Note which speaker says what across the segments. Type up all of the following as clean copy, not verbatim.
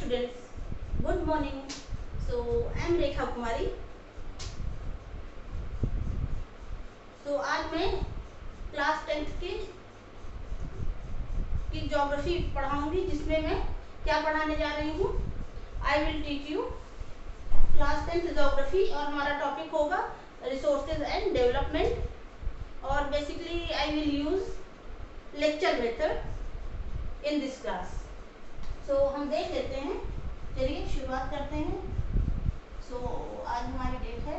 Speaker 1: students, good morning. So I am Rekha Kumari. तो आज मैं क्लास 10th की ज्योग्राफी पढ़ाऊंगी, जिसमें मैं क्या पढ़ाने जा रही हूँ। I will teach you class 10th geography और हमारा टॉपिक होगा रिसोर्सेज एंड डेवलपमेंट और basically I will use lecture method in this class. So हम देख लेते हैं, चलिए शुरुआत करते हैं। सो आज हमारी डेट है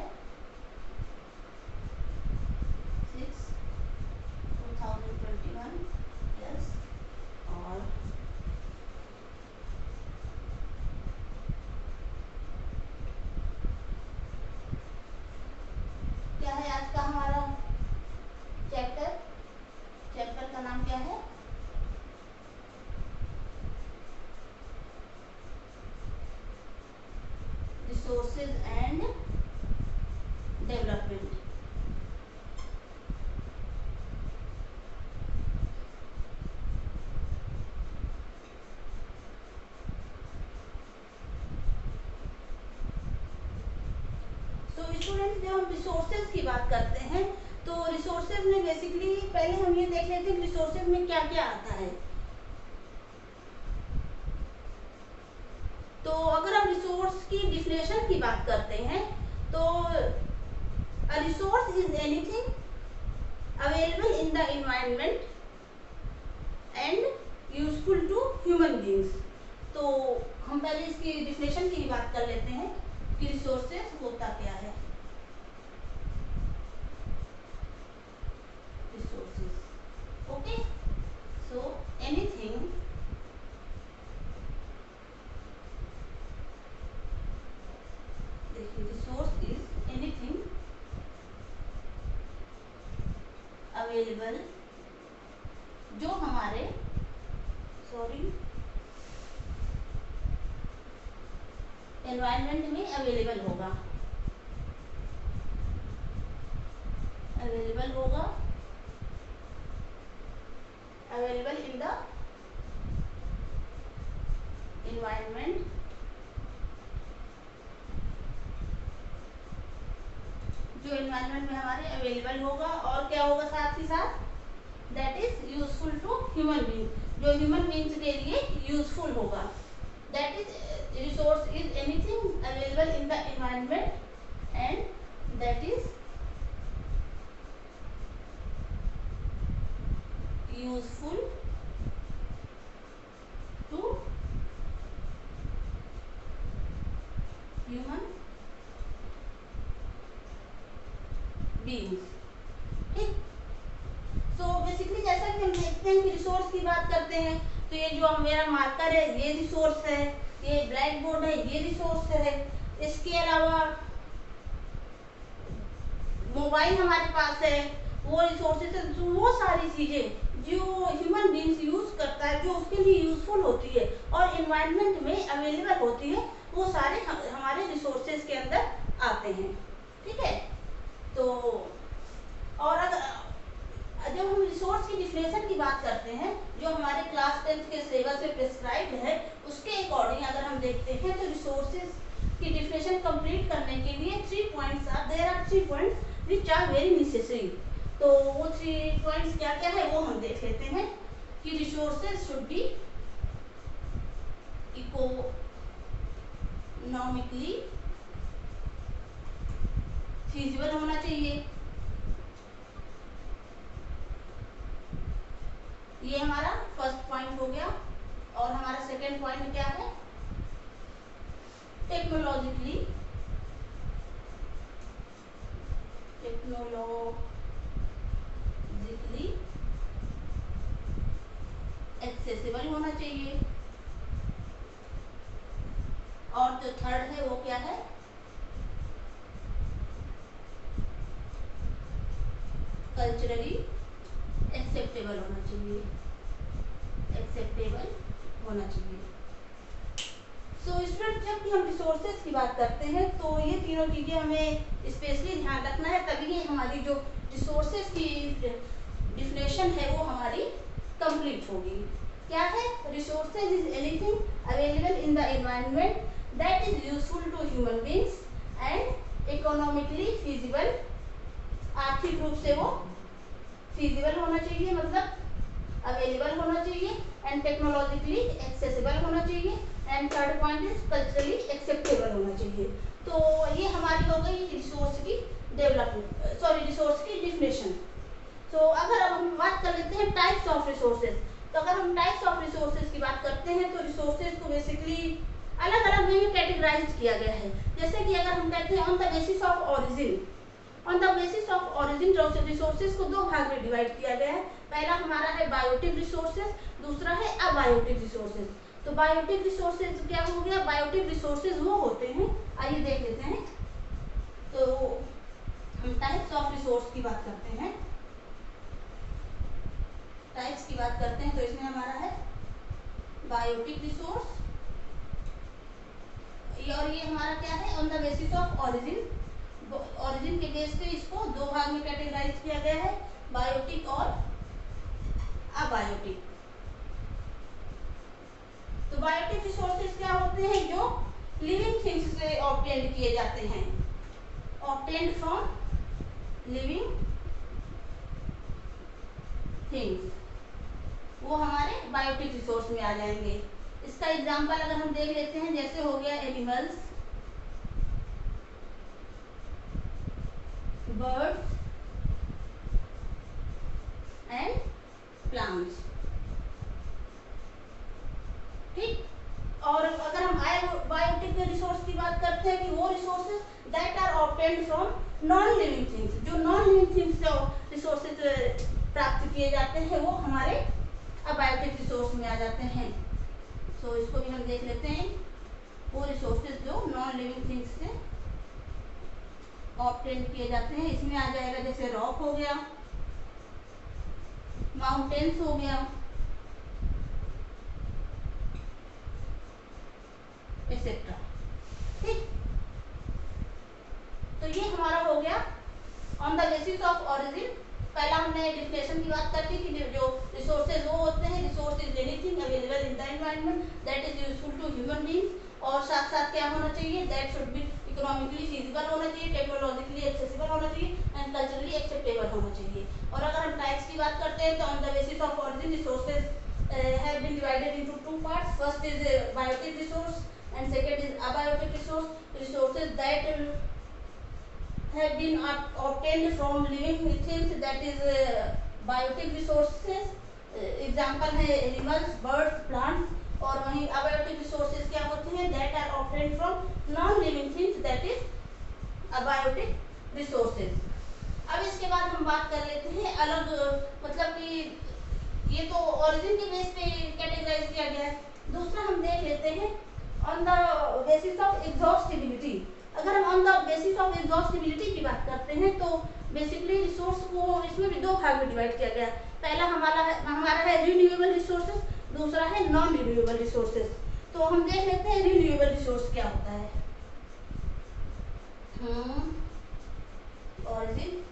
Speaker 1: 6/2021 यस, और क्या है आज का हमारा चैप्टर का नाम क्या है? Resources and development. तो स्टूडेंट्स, जब हम रिसोर्सेज की बात करते हैं तो रिसोर्सेज में बेसिकली पहले हम ये देख लेते हैं रिसोर्सेज में क्या क्या आता है। तो अगर हम रिसोर्स की डिफिनेशन की बात करते हैं तो a resource is anything available in the environment and useful to human beings। तो हम पहले इसकी डिफिनेशन की बात कर लेते हैं कि रिसोर्सेज होता क्या है। Resources, okay, so anything resource is anything available जो हमारे एनवायरनमेंट में अवेलेबल होगा अवेलेबल इन द एनवायरनमेंट जो एनवायरनमेंट में हमारे अवेलेबल होगा, और क्या होगा साथ ही साथ, that is useful to human being, जो ह्यूमन बीइंग्स के लिए यूजफुल होगा। That is resource is anything available in the environment and that is useful to human beings. ठीक, तो बेसिकली जैसा कि हम देखते हैं कि रिसोर्स की बात करते हैं तो ये जो मेरा मार्कर है ये रिसोर्स है, ये ब्लैक बोर्ड है ये रिसोर्स है। इसके अलावा मोबाइल हमारे पास है, वो रिसोर्सेज है। तो वो सारी चीजें जो ह्यूमन बीइंग्स यूज करता है, जो उसके लिए यूजफुल होती है और एनवायरनमेंट में अवेलेबल होती है, वो सारे हमारे रिसोर्सेज के अंदर आते हैं। ठीक है, तो और अगर जब हम रिसोर्स की डिफिनेशन की बात करते हैं जो हमारे क्लास 10th के सिलेबस में प्रिस्क्राइब्ड है, उसके अकॉर्डिंग अगर हम देखते हैं तो रिसोर्सेज की डिफिनेशन कंप्लीट करने के लिए 3 points there are 3 points which are very necessary. तो वो 3 पॉइंट्स क्या क्या है वो हम देख लेते हैं कि resources should be economically feasible होना चाहिए। ये हमारा फर्स्ट पॉइंट हो गया। और हमारा सेकेंड पॉइंट क्या है? टेक्नोलॉजिकली एक्सेसिबल होना चाहिए। और जो थर्ड है वो क्या है? कल्चरली एक्सेप्टेबल होना चाहिए। सो स्टूडेंट, जब भी हम रिसोर्सेज की बात करते हैं तो ये तीनों चीजें हमें स्पेशली ध्यान रखना है, तभी ये हमारी जो रिसोर्सेज की डिफिनेशन है वो हमारी कंप्लीट होगी। क्या है? Resources is anything available in the environment that is useful to human beings and economically feasible, आर्थिक रूप से वो फिजिबल होना चाहिए, मतलब अवेलेबल होना चाहिए, एंड टेक्नोलॉजिकली एक्सेसिबल होना चाहिए, and third point is culturally acceptable होना चाहिए। तो ये हमारी हो गई रिसोर्स की डेवलपमेंट, सॉरी रिसोर्स की डिफिनेशन। तो अगर अब हम बात कर लेते हैं टाइप्स ऑफ रिसोर्सेज, तो अगर हम टाइप्स ऑफ रिसोर्सेज की बात करते हैं तो रिसोर्सेज को बेसिकली अलग अलग वे में कैटेगराइज किया गया है। जैसे कि अगर हम कहते हैं on the basis of origin, on the basis of origin resources को दो भाग में डिवाइड किया गया है। पहला हमारा है बायोटिक रिसोर्सेज, दूसरा है अबायोटिक रिसोर्सेज। तो बायोटिक रिसोर्सेज क्या हो गया? बायोटिक रिसोर्सेज वो होते हैं, आइए देख लेते हैं। तो हम टाइप्स ऑफ रिसोर्स की बात करते हैं, टाइप्स की बात करते हैं तो इसमें हमारा है बायोटिक रिसोर्स, और ये हमारा क्या है? On the basis of origin, origin के बेस पे इसको दो भाग में कैटेगराइज किया गया है, बायोटिक और अबायोटिक। तो बायोटिक रिसोर्सेज क्या होते हैं? जो लिविंग थिंग्स से ऑब्टेन किए जाते हैं, ऑब्टेन्ड फ्रॉम लिविंग थिंग्स, वो हमारे बायोटिक रिसोर्स में आ जाएंगे। इसका एग्जांपल अगर हम देख लेते हैं, जैसे हो गया एनिमल्स, बर्ड्स एंड प्लांट्स, ठीक। और अगर हम बायोटिक रिसोर्स की बात करते हैं कि वो resources that are obtained from non living things, जो नॉन लिविंग थिंग्स से रिसोर्सेज प्राप्त किए जाते हैं वो हमारे अबायोटिक रिसोर्स में आ जाते हैं। सो इसको भी हम देख लेते हैं, वो रिसोर्सेज जो नॉन लिविंग थिंग्स से ऑब्टेन किए जाते हैं, इसमें आ जाएगा जैसे रॉक हो गया, माउंटेन्स हो गया, एक्सेट्रा, ठीक। तो ये हमारा हो गया on the basis of origin. पहला हमने डिफिनेशन की बात करती थी, जो रिसोर्सेज वो होते हैं, resource is anything available in the environment that is useful to human beings, और साथ साथ क्या होना चाहिए? That should be economically feasible होना चाहिए, टेक्नोलॉजिकली एक्सेसिबल होना चाहिए, एंड कल्चरली एक्सेप्टेबल होना चाहिए। और अगर हम टाइप्स की बात करते हैं तो on the basis of origin resources have been divided into two parts. First is biotic resource and second is abiotic resource, resources that have been obtained from living things, that is biotic resources, example है animals, birds, plants. और वहीं abiotic resources क्या होते हैं? That are obtained from non living things, that is abiotic resources. अब इसके बाद हम बात कर लेते हैं अलग, मतलब कि ये तो ओरिजिन के बेस पे कैटेगराइज किया गया है। दूसरा हम देख लेते हैं on the basis of exhaustibility. अगर हम on the basis of exhaustibility की बात करते हैं तो बेसिकली रिसोर्स को इसमें भी दो भाग में डिवाइड किया गया है। पहला हमारा है रिन्यूएबल रिसोर्सेज, दूसरा है नॉन रिन्यूएबल रिसोर्सेज। तो हम देख लेते हैं रिन्यूएबल रिसोर्स क्या होता है। ओरिजिन,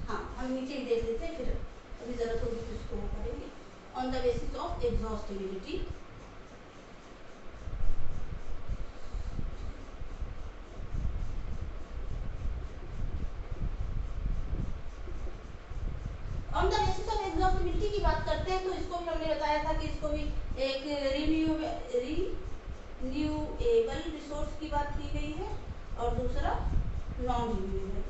Speaker 1: हाँ हम नीचे ही देख लेते हैं, फिर अभी जरूरत होगी तो इसको करेंगे। On the basis of exhaustibility, on the basis of exhaustibility की बात करते हैं तो इसको भी हमने बताया था कि इसको भी एक रिन्यूएबल रिसोर्स की बात की गई है और दूसरा नॉन रिन्यूएबल।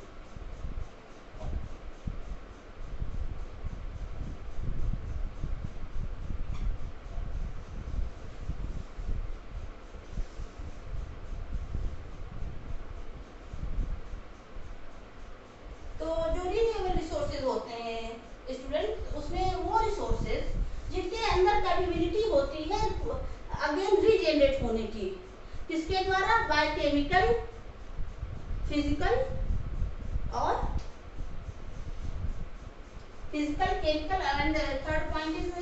Speaker 1: तो जो रिन्यूएबल रिसोर्सेज होते हैं स्टूडेंट, उसमें वो रिसोर्सेज जिनके अंदर कैपेबिलिटी होती है अगेन रीजेनरेट होने की, किसके द्वारा? बाय केमिकल, फिजिकल और chemical and third point is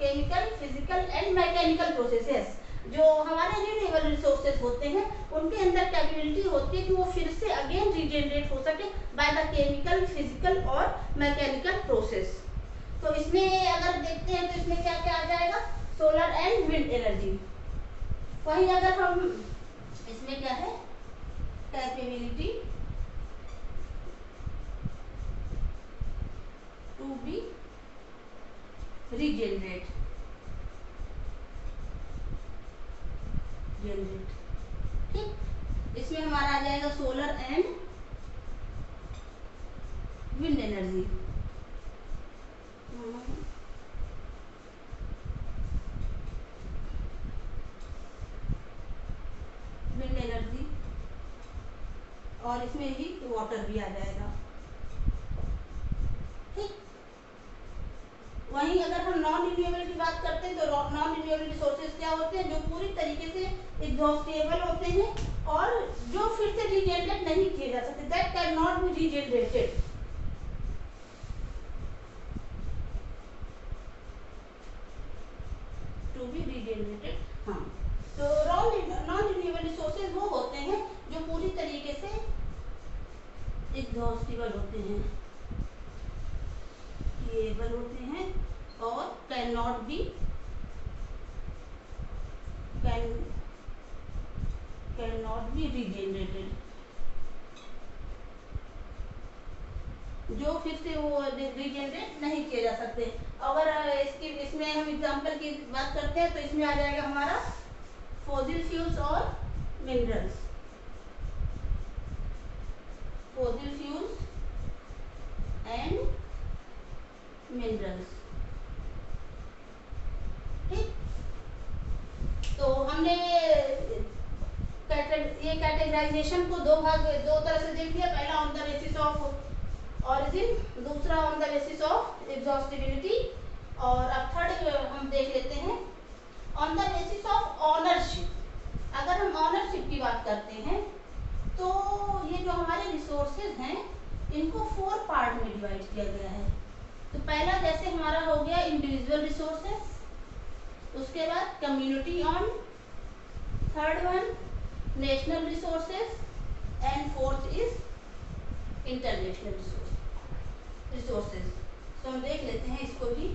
Speaker 1: chemical, physical and mechanical processes. जो हमारे रिन्यूएबल रिसोर्सेज होते हैं उनके अंदर कैपेबिलिटी होती है कि वो फिर से अगेन रीजेनरेट हो सके बाय द केमिकल, फिजिकल और मैकेनिकल प्रोसेस। तो इसमें अगर देखते हैं तो इसमें क्या क्या आ जाएगा, सोलर एंड विंड एनर्जी। वहीं अगर हम इसमें क्या है, कैपेबिलिटी टू बी रीजेनरेट, ठीक। इसमें हमारा आ जाएगा solar and wind energy. Wind energy और इसमें ही वाटर भी आ जाएगा, ठीक। वहीं अगर हम नॉन रिन्यूएबल की बात करते हैं तो नॉन रिन्यूएबल रिसोर्सेज क्या होते हैं, जो पूरी तरीके से एग्जॉस्टेबल होते हैं और जो फिर से रीजनरेट नहीं किए जा सकते, that can not be regenerated. To be regenerated, हाँ। तो नॉन रिन्यूएबल रिसोर्सेज वो होते हैं जो पूरी तरीके से एग्जॉस्टेबल होते हैं, एबल होते हैं और कैन नॉट बी रीजनरेटेड, जो फिर से वो रीजनरेट नहीं किए जा सकते। अगर इसमें हम एग्जांपल की बात करते हैं तो इसमें आ जाएगा हमारा फॉसिल फ्यूल्स और minerals, fossil fuels and minerals, ठीक। तो हमने ये कैटेगराइजेशन को दो तरह से देख लिया, पहला on the basis of origin, दूसरा on the basis of exhaustibility, और अब थर्ड हम देख लेते हैं on the basis of ownership. अगर हम ऑनरशिप की बात करते हैं तो ये जो हमारे रिसोर्सेज हैं इनको 4 पार्ट में डिवाइड किया गया है। तो पहला जैसे हमारा हो गया इंडिविजुअल रिसोर्सेज, उसके बाद community on, third one national resources, and fourth is international resources. तो हम देख लेते हैं इसको भी।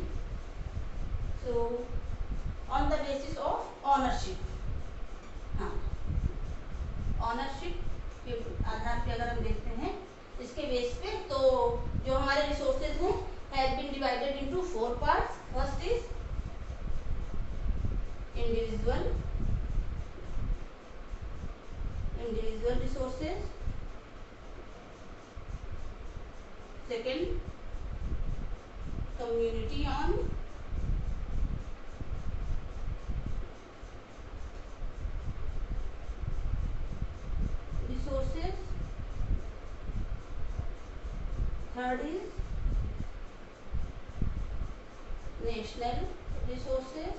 Speaker 1: So on the basis of ownership, हाँ, ऑनरशिप के आधार पे अगर हम देखते हैं इसके बेस पे, तो जो हमारे रिसोर्सेज हैं have been divided into 4 parts. First is individual resources, second community on, resources, third is national resources,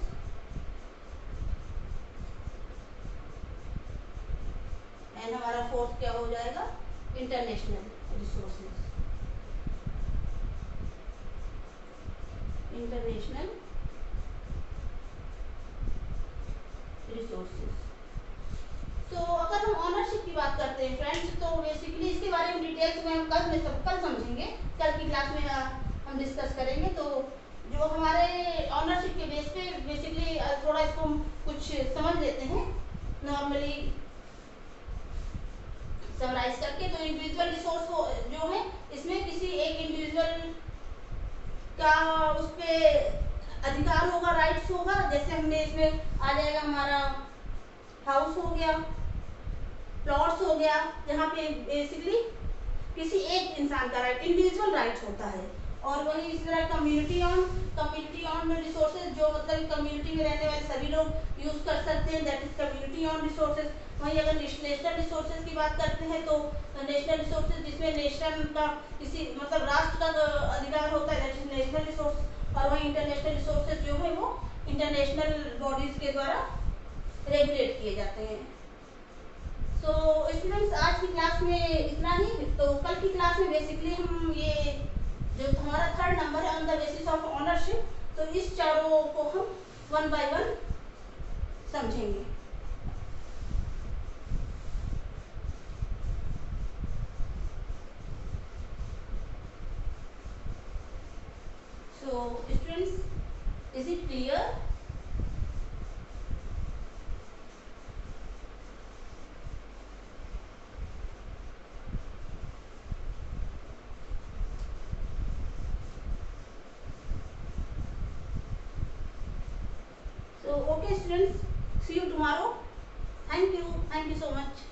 Speaker 1: and हमारा फोर्थ क्या हो जाएगा, इंटरनेशनल रिसोर्सेज, इंटरनेशनल रिसोर्सेज। तो अगर हम ऑनरशिप की बात करते हैं फ्रेंड्स, तो बेसिकली इसके बारे में डिटेल्स में हम कल समझेंगे, कल की क्लास में हम डिस्कस करेंगे। तो जो हमारे ऑनरशिप के बेस पे बेसिकली थोड़ा इसको हम कुछ समझ लेते हैं नॉर्मली समराइज करके। तो इंडिविजुअल रिसोर्स जो है इसमें किसी एक इंडिविजुअल का उस पे अधिकार होगा, राइट्स होगा। जैसे हमने इसमें आ जाएगा हमारा हाउस हो गया, प्लॉट्स हो गया, जहाँ पे बेसिकली किसी एक इंसान का राइट, इंडिविजुअल राइट्स होता है। और वही इस तरह कम्युनिटी ऑन रिसोर्सेज, जो मतलब कम्युनिटी में रहने वाले सभी लोग यूज कर सकते हैं, that is community on resources. वहीं अगर नेशनल रिसोर्सेज की बात करते हैं तो नेशनल रिसोर्सेज जिसमें नेशन का किसी मतलब राष्ट्र का अधिकार होता है, दैट इज नेशनल रिसोर्स। और वहीं इंटरनेशनल रिसोर्सेज जो है वो इंटरनेशनल बॉडीज के द्वारा रेगुलेट किए जाते हैं। तो स्टूडेंट्स आज की क्लास में इतना ही। तो कल की क्लास में बेसिकली हम ये जो हमारा थर्ड नंबर है on the basis of ownership, तो इस चारों को हम 1 बाय 1 समझेंगे। So Is it clear? So okay students, see you tomorrow. Thank you so much.